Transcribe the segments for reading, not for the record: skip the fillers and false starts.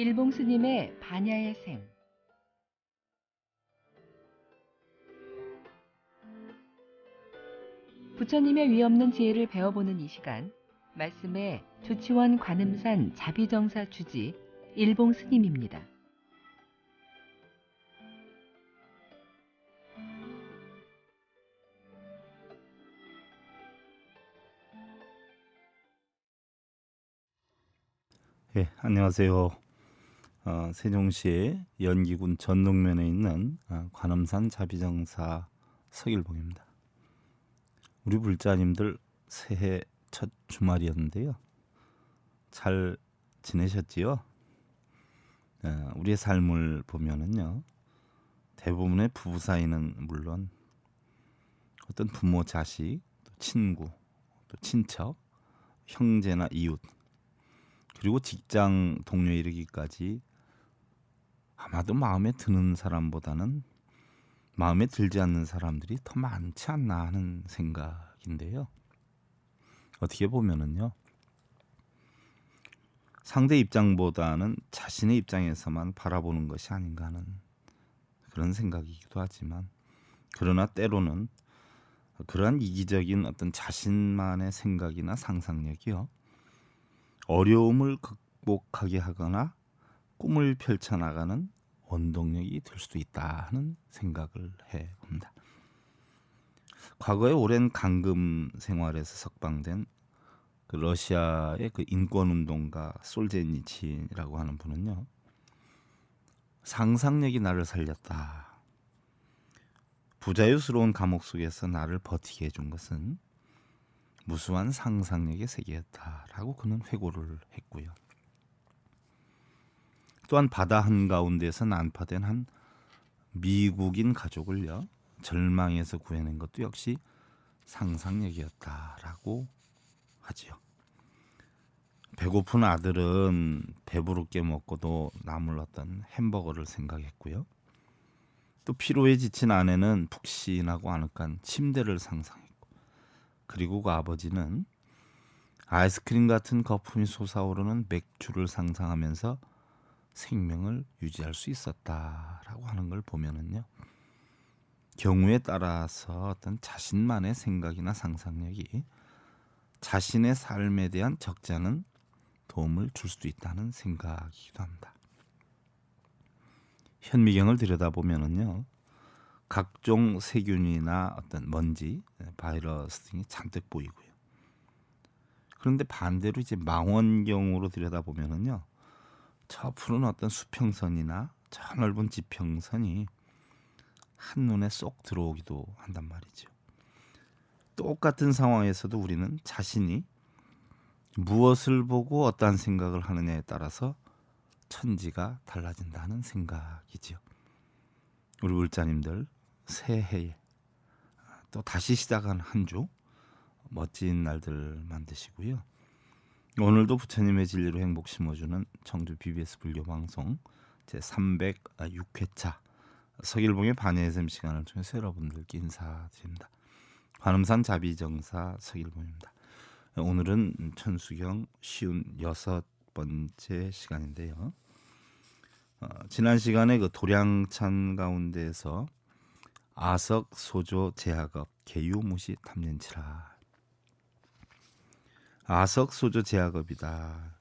일봉 스님의 반야의 생. 부처님의 위없는 지혜를 배워보는 이 시간, 말씀의 조치원 관음산 자비정사 주지 일봉 스님입니다. 안녕하세요. 세종시 연기군 전동면에 있는 관음산 자비정사 서길봉입니다. 우리 불자님들 새해 첫 주말이었는데요. 잘 지내셨지요? 우리의 삶을 보면은요, 대부분의 부부 사이는 물론 어떤 부모, 자식, 또 친구, 또 친척, 형제나 이웃, 그리고 직장 동료에 이르기까지 아마도 마음에 드는 사람보다는 마음에 들지 않는 사람들이 더 많지 않나 하는 생각인데요. 어떻게 보면은요, 상대 입장보다는 자신의 입장에서만 바라보는 것이 아닌가 하는 그런 생각이기도 하지만, 그러나 때로는 그러한 이기적인 어떤 자신만의 생각이나 상상력이요, 어려움을 극복하게 하거나 꿈을 펼쳐나가는 원동력이 될 수도 있다 하는 생각을 해봅니다. 과거에 오랜 강금 생활에서 석방된 그 러시아의 그 인권운동가 솔제니친이라고 하는 분은요, 상상력이 나를 살렸다. 부자유스러운 감옥 속에서 나를 버티게 해준 것은 무수한 상상력의 세계였다라고 그는 회고를 했고요. 또한 바다 한가운데서 난파된 한 미국인 가족을요, 절망에서 구해낸 것도 역시 상상력이었다라고 하지요. 배고픈 아들은 배부르게 먹고도 남을 어떤 햄버거를 생각했고요. 또 피로에 지친 아내는 푹신하고 아늑한 침대를 상상했고, 그리고 그 아버지는 아이스크림 같은 거품이 솟아오르는 맥주를 상상하면서 생명을 유지할 수 있었다라고 하는 걸 보면은요, 경우에 따라서 어떤 자신만의 생각이나 상상력이 자신의 삶에 대한 적잖은 도움을 줄 수도 있다는 생각이기도 합니다. 현미경을 들여다보면은요, 각종 세균이나 어떤 먼지, 바이러스 등이 잔뜩 보이고요. 그런데 반대로 이제 망원경으로 들여다보면은요, 저 푸른 어떤 수평선이나 저 넓은 지평선이 한눈에 쏙 들어오기도 한단 말이죠. 똑같은 상황에서도 우리는 자신이 무엇을 보고 어떠한 생각을 하느냐에 따라서 천지가 달라진다는 생각이지요. 우리 울자님들 새해에 또 다시 시작한 한 주 멋진 날들 만드시고요. 오늘도 부처님의 진리로 행복 심어주는 청주 BBS 불교방송 제306회차 서길봉의 반야의샘 시간을 통해서 여러분들께 인사드립니다. 관음산 자비정사 서길봉입니다. 오늘은 천수경 56번째 시간인데요. 지난 시간에 그 도량찬 가운데에서 아석 소조 제학업 개유무시 탐년치라. 아석 소조 제학업이다.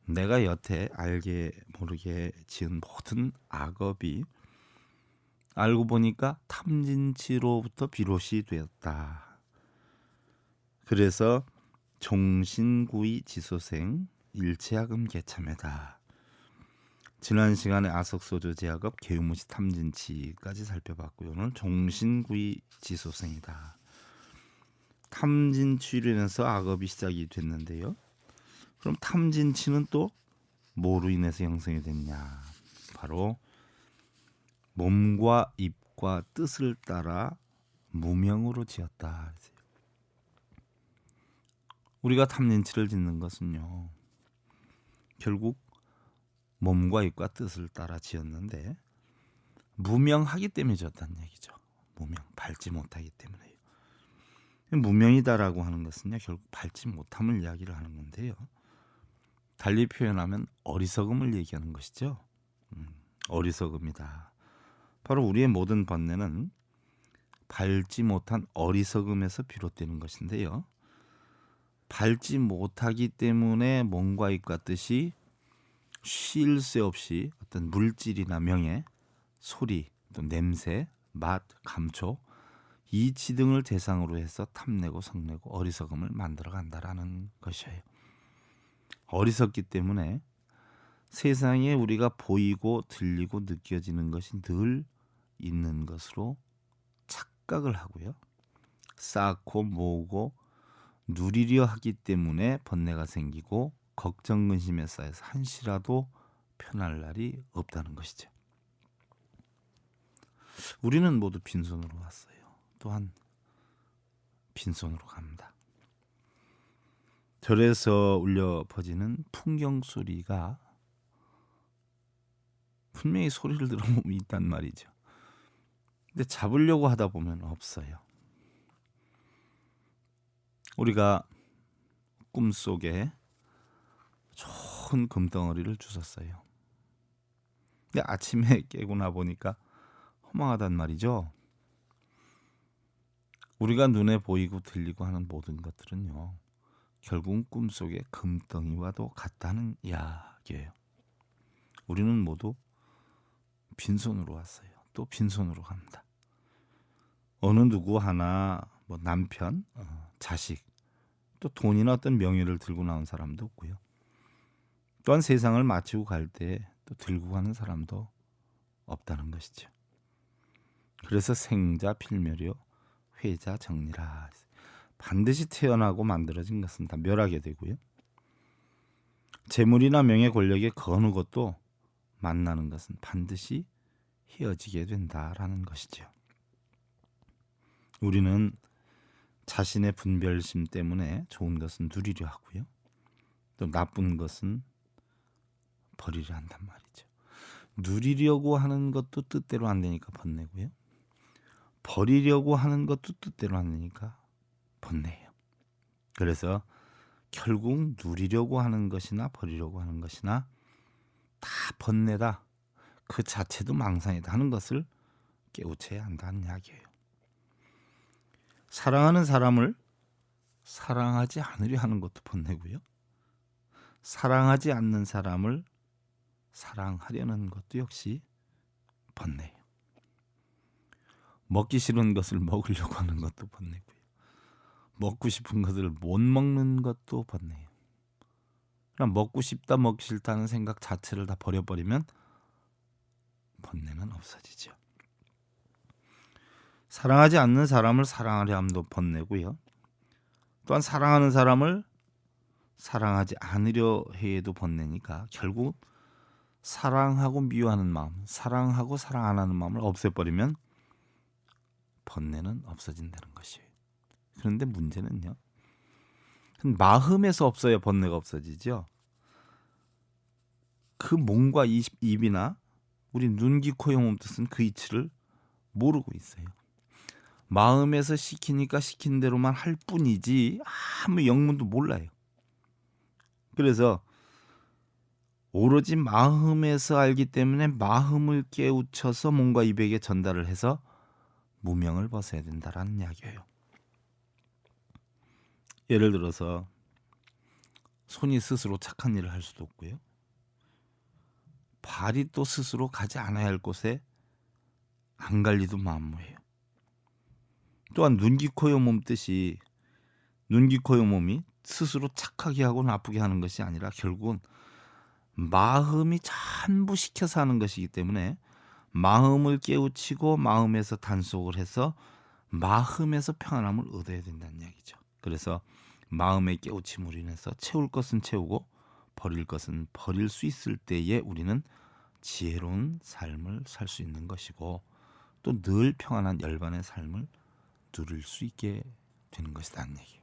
내가 여태 알게 모르게 지은 모든 악업이 알고 보니까 탐진치로부터 비롯이 되었다. 그래서 종신구이 지소생 일체학음 개참에다. 지난 시간에 아석소조 제학업 개유무시 탐진치까지 살펴봤고요. 오늘 종신구이 지소생이다. 탐진치로 인해서 악업이 시작이 됐는데요. 그럼 탐진치는 또 뭐로 인해서 형성이 됐냐? 바로 몸과 입과 뜻을 따라 무명으로 지었다. 우리가 탐진치를 짓는 것은요, 결국 몸과 입과 뜻을 따라 지었는데 무명하기 때문에 지었다는 얘기죠. 무명, 밟지 못하기 때문에요. 무명이다라고 하는 것은요, 결국 밟지 못함을 이야기를 하는 건데요. 달리 표현하면 어리석음을 얘기하는 것이죠. 어리석음이다. 바로 우리의 모든 번뇌는 밟지 못한 어리석음에서 비롯되는 것인데요. 밟지 못하기 때문에 몸과 입과 뜻이 쉴 새 없이 어떤 물질이나 명예, 소리, 또 냄새, 맛, 감촉, 이치 등을 대상으로 해서 탐내고 성내고 어리석음을 만들어 간다라는 것이에요. 어리석기 때문에 세상에 우리가 보이고 들리고 느껴지는 것이 늘 있는 것으로 착각을 하고요. 쌓고 모으고 누리려 하기 때문에 번뇌가 생기고 걱정 근심에 쌓여서 한시라도 편할 날이 없다는 것이죠. 우리는 모두 빈손으로 왔어요. 또한 빈손으로 갑니다. 절에서 울려 퍼지는 풍경 소리가 분명히 소리를 들어보면 있단 말이죠. 근데 잡으려고 하다 보면 없어요. 우리가 꿈속에 좋은 금덩어리를 주웠어요. 근데 아침에 깨고 나 보니까 허망하단 말이죠. 우리가 눈에 보이고 들리고 하는 모든 것들은요, 결국은 꿈속의 금덩이와도 같다는 이야기예요. 우리는 모두 빈손으로 왔어요. 또 빈손으로 갑니다. 어느 누구 하나 뭐 남편, 자식, 또 돈이나 어떤 명예를 들고 나온 사람도 없고요. 또한 세상을 마치고 갈 때 또 들고 가는 사람도 없다는 것이죠. 그래서 생자 필멸이요 회자 정리라. 반드시 태어나고 만들어진 것은 다 멸하게 되고요. 재물이나 명예 권력에 거느 것도 만나는 것은 반드시 헤어지게 된다라는 것이죠. 우리는 자신의 분별심 때문에 좋은 것은 누리려 하고요. 또 나쁜 것은 버리려 한단 말이죠. 누리려고 하는 것도 뜻대로 안 되니까 번뇌고요. 버리려고 하는 것도 뜻대로 안 되니까 번뇌예요. 그래서 결국 누리려고 하는 것이나 버리려고 하는 것이나 다 번뇌다. 그 자체도 망상이다 하는 것을 깨우쳐야 한다는 이야기예요. 사랑하는 사람을 사랑하지 않으려 하는 것도 번뇌고요. 사랑하지 않는 사람을 사랑하려는 것도 역시 번뇌예요. 먹기 싫은 것을 먹으려고 하는 것도 번뇌고요. 먹고 싶은 것을 못 먹는 것도 번뇌예요. 그럼 먹고 싶다 먹기 싫다는 생각 자체를 다 버려버리면 번뇌는 없어지죠. 사랑하지 않는 사람을 사랑하려 함도 번뇌고요. 또한 사랑하는 사람을 사랑하지 않으려 해도 번뇌니까 결국 사랑하고 미워하는 마음, 사랑하고 사랑 안 하는 마음을 없애버리면 번뇌는 없어진다는 것이에요. 그런데 문제는요, 마음에서 없어야 번뇌가 없어지죠. 그 몸과 입이나 우리 눈, 귀, 코, 혀, 몸 뜻은 그 이치를 모르고 있어요. 마음에서 시키니까 시킨 대로만 할 뿐이지 아무 영문도 몰라요. 그래서 오로지 마음에서 알기 때문에 마음을 깨우쳐서 몸과 입에게 전달을 해서 무명을 벗어야 된다라는 이야기예요. 예를 들어서 손이 스스로 착한 일을 할 수도 없고요. 발이 또 스스로 가지 않아야 할 곳에 안 갈 리도 만무해요. 또한 눈, 귀, 코, 혀, 몸 뜻이 눈, 귀, 코, 혀, 몸이 스스로 착하게 하고 나쁘게 하는 것이 아니라 결국은 마음이 전부 시켜서 하는 것이기 때문에 마음을 깨우치고 마음에서 단속을 해서 마음에서 평안함을 얻어야 된다는 이야기죠. 그래서 마음의 깨우침으로 인해서 채울 것은 채우고 버릴 것은 버릴 수 있을 때에 우리는 지혜로운 삶을 살 수 있는 것이고 또 늘 평안한 열반의 삶을 누릴 수 있게 되는 것이라는 얘기예요.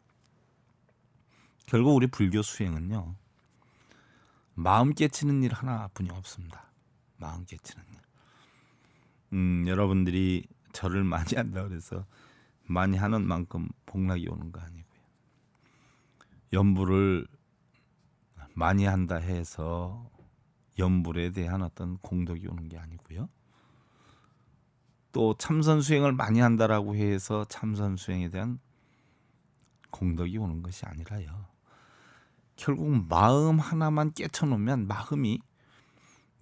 결국 우리 불교 수행은요, 마음 깨치는 일 하나뿐이 없습니다. 마음 깨치는 일. 여러분들이 절을 많이 한다 그래서 많이 하는 만큼 복락이 오는 거 아니고요. 염불을 많이 한다 해서 연불에 대한 어떤 공덕이 오는 게 아니고요. 또 참선 수행을 많이 한다라고 해서 참선 수행에 대한 공덕이 오는 것이 아니라요. 결국 마음 하나만 깨쳐놓으면 마음이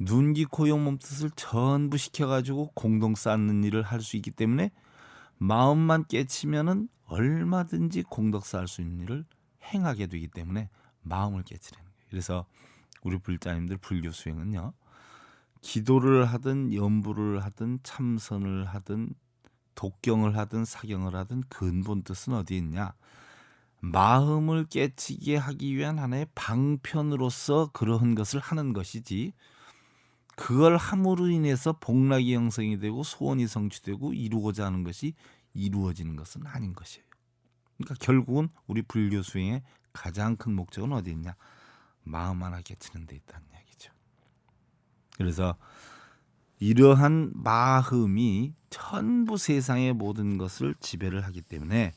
눈, 귀, 코, 영, 몸 뜻을 전부 시켜가지고 공동 쌓는 일을 할 수 있기 때문에 마음만 깨치면은 얼마든지 공덕 쌓을 수 있는 일을 행하게 되기 때문에 마음을 깨치라는 거예요. 그래서 우리 불자님들 불교 수행은요, 기도를 하든 연부를 하든 참선을 하든 독경을 하든 사경을 하든 근본 뜻은 어디 있냐? 마음을 깨치게 하기 위한 하나의 방편으로서 그러한 것을 하는 것이지, 그걸 함으로 인해서 복락이 형성이 되고 소원이 성취되고 이루고자 하는 것이 이루어지는 것은 아닌 것이에요. 그러니까 결국은 우리 불교 수행의 가장 큰 목적은 어디 있냐? 마음 하나 깨치는 데 있다는 얘기죠. 그래서 이러한 마음이 전부 세상의 모든 것을 지배를 하기 때문에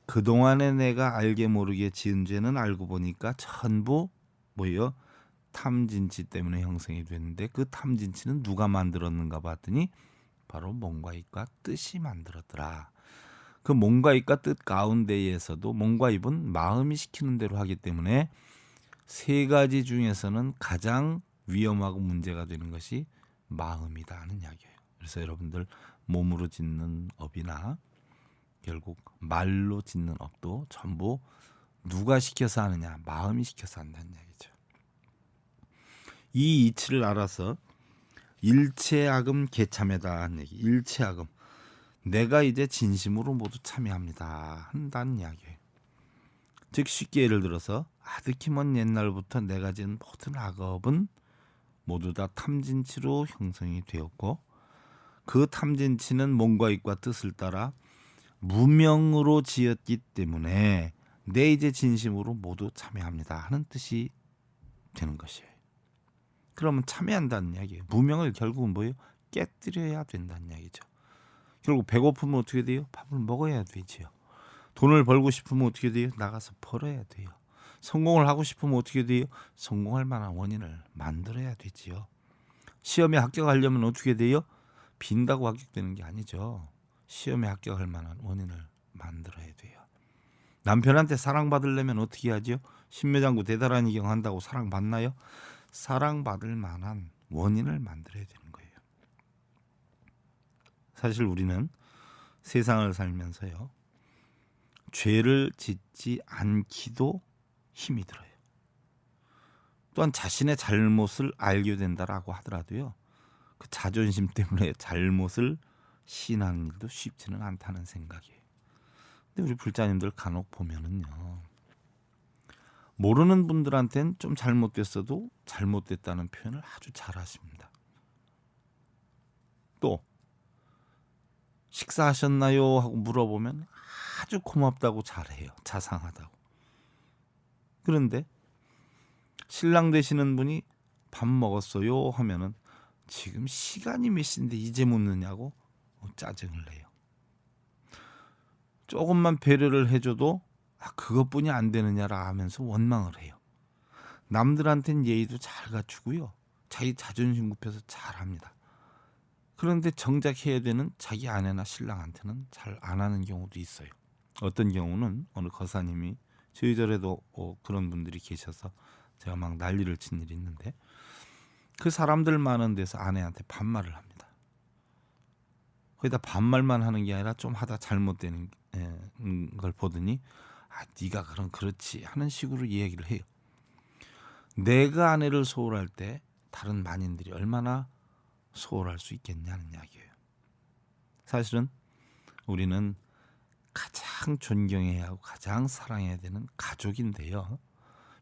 그동안에 내가 알게 모르게 지은 죄는 알고 보니까 전부 뭐예요? 탐진치 때문에 형성이 됐는데, 그 탐진치는 누가 만들었는가 봤더니 바로 몸과 입과 뜻이 만들었더라. 그 몸과 입과 뜻 가운데에서도 몸과 입은 마음이 시키는 대로 하기 때문에 세 가지 중에서는 가장 위험하고 문제가 되는 것이 마음이다 하는 이야기예요. 그래서 여러분들 몸으로 짓는 업이나 결국 말로 짓는 업도 전부 누가 시켜서 하느냐? 마음이 시켜서 한다는 얘기죠. 이 이치를 알아서 일체악음 개참해다 하는 얘기. 일체악음, 내가 이제 진심으로 모두 참여합니다 한다는 이야기예요. 즉 쉽게 예를 들어서 아득히 먼 옛날부터 내가 지은 모든 악업은 모두 다 탐진치로 형성이 되었고, 그 탐진치는 몸과 입과 뜻을 따라 무명으로 지었기 때문에 내 이제 진심으로 모두 참여합니다 하는 뜻이 되는 것이에요. 그러면 참여한다는 이야기예요. 무명을 결국은 뭐예요? 깨뜨려야 된다는 이야기죠. 결국 배고프면 어떻게 돼요? 밥을 먹어야 되지요. 돈을 벌고 싶으면 어떻게 돼요? 나가서 벌어야 돼요. 성공을 하고 싶으면 어떻게 돼요? 성공할 만한 원인을 만들어야 되지요. 시험에 합격하려면 어떻게 돼요? 빈다고 합격되는 게 아니죠. 시험에 합격할 만한 원인을 만들어야 돼요. 남편한테 사랑받으려면 어떻게 하죠? 신묘장구 대단한 이경 한다고 사랑받나요? 사랑받을 만한 원인을 만들어야 되는 거예요. 사실 우리는 세상을 살면서요, 죄를 짓지 않기도 힘이 들어요. 또한 자신의 잘못을 알게 된다라고 하더라도요, 그 자존심 때문에 잘못을 시인하는 일도 쉽지는 않다는 생각이에요. 근데 우리 불자님들 간혹 보면은요, 모르는 분들한테는 좀 잘못됐어도 잘못됐다는 표현을 아주 잘하십니다. 또 식사하셨나요? 하고 물어보면 아주 고맙다고 잘해요. 자상하다고. 그런데 신랑 되시는 분이 밥 먹었어요? 하면은 지금 시간이 몇 시인데 이제 묻느냐고 짜증을 내요. 조금만 배려를 해줘도 그것뿐이 안 되느냐라 하면서 원망을 해요. 남들한테는 예의도 잘 갖추고요, 자기 자존심 굽혀서 잘합니다. 그런데 정작 해야 되는 자기 아내나 신랑한테는 잘 안 하는 경우도 있어요. 어떤 경우는 어느 거사님이 저희 절에도 그런 분들이 계셔서 제가 막 난리를 친 일이 있는데, 그 사람들 많은 데서 아내한테 반말을 합니다. 거기다 반말만 하는 게 아니라 좀 하다 잘못되는 걸 보더니 네가 그렇지 하는 식으로 이야기를 해요. 내가 아내를 소홀할 때 다른 만인들이 얼마나 소홀할 수 있겠냐는 이야기예요. 사실은 우리는 가장 존경해야 하고 가장 사랑해야 되는 가족인데요,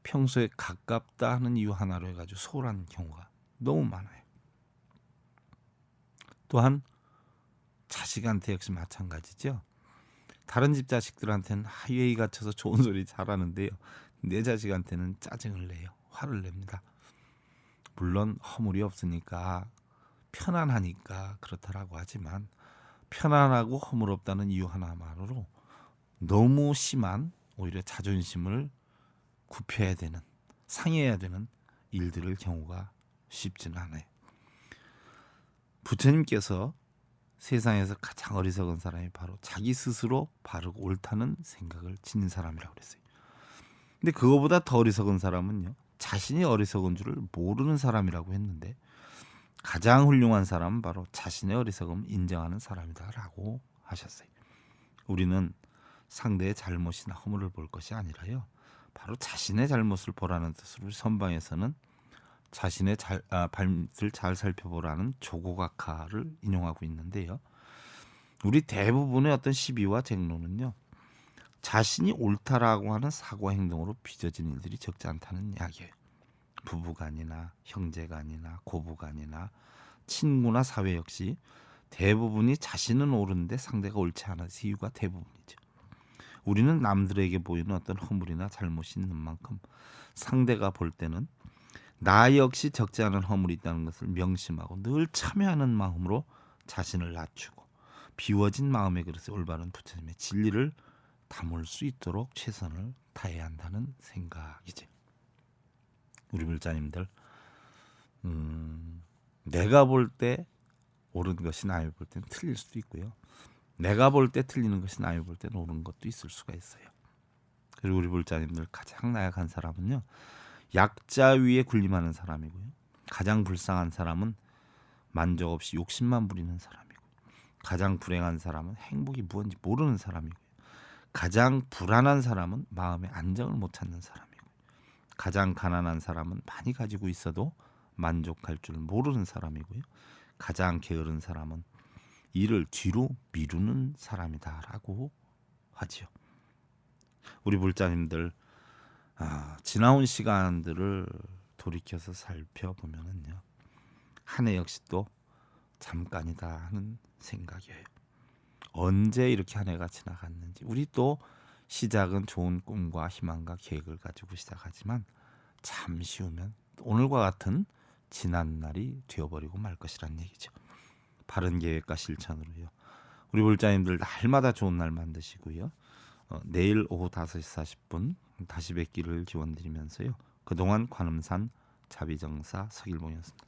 평소에 가깝다 하는 이유 하나로 해가지고 소홀한 경우가 너무 많아요. 또한 자식한테 역시 마찬가지죠. 다른 집 자식들한테는 예의 갖춰서 좋은 소리 잘하는데요, 내 자식한테는 짜증을 내요. 화를 냅니다. 물론 허물이 없으니까 편안하니까 그렇다라고 하지만, 편안하고 허물 없다는 이유 하나만으로 너무 심한 오히려 자존심을 굽혀야 되는 상해야 되는 일들을 경우가 쉽지는 않아요. 부처님께서 세상에서 가장 어리석은 사람이 바로 자기 스스로 바르고 옳다는 생각을 지닌 사람이라고 그랬어요. 근데 그거보다 더 어리석은 사람은요, 자신이 어리석은 줄을 모르는 사람이라고 했는데, 가장 훌륭한 사람은 바로 자신의 어리석음을 인정하는 사람이다라고 하셨어요. 우리는 상대의 잘못이나 허물을 볼 것이 아니라요, 바로 자신의 잘못을 보라는 뜻으로 선방에서는 자신의 발밑을 잘 살펴보라는 조고각하를 인용하고 있는데요. 우리 대부분의 어떤 시비와 쟁론은요, 자신이 옳다라고 하는 사고 행동으로 빚어진 일들이 적지 않다는 이야기예요. 부부간이나 형제간이나 고부간이나 친구나 사회 역시 대부분이 자신은 옳은데 상대가 옳지 않아서 이유가 대부분이죠. 우리는 남들에게 보이는 어떤 허물이나 잘못이 있는 만큼 상대가 볼 때는 나 역시 적지 않은 허물이 있다는 것을 명심하고 늘 참여하는 마음으로 자신을 낮추고 비워진 마음의 그릇에 올바른 부처님의 진리를 담을 수 있도록 최선을 다해야 한다는 생각이죠. 우리 불자님들, 내가 볼 때 옳은 것이 남이 볼 때는 틀릴 수도 있고요. 내가 볼 때 틀리는 것이 남이 볼 때는 옳은 것도 있을 수가 있어요. 그리고 우리 불자님들 가장 나약한 사람은요, 약자 위에 군림하는 사람이고요. 가장 불쌍한 사람은 만족 없이 욕심만 부리는 사람이고, 가장 불행한 사람은 행복이 무엇인지 모르는 사람이고요. 가장 불안한 사람은 마음의 안정을 못 찾는 사람이고, 가장 가난한 사람은 많이 가지고 있어도 만족할 줄 모르는 사람이고요. 가장 게으른 사람은 일을 뒤로 미루는 사람이다라고 하지요. 우리 불자님들, 지나온 시간들을 돌이켜서 살펴보면은요, 한 해 역시 또 잠깐이다 하는 생각이에요. 언제 이렇게 한 해가 지나갔는지. 우리 또 시작은 좋은 꿈과 희망과 계획을 가지고 시작하지만 잠시 후면 오늘과 같은 지난 날이 되어버리고 말 것이란 얘기죠. 바른 계획과 실천으로요, 우리 불자님들 날마다 좋은 날 만드시고요, 내일 오후 5시 40분 다시 뵙기를 기원드리면서요, 그동안 관음산 자비정사 서길봉이었습니다.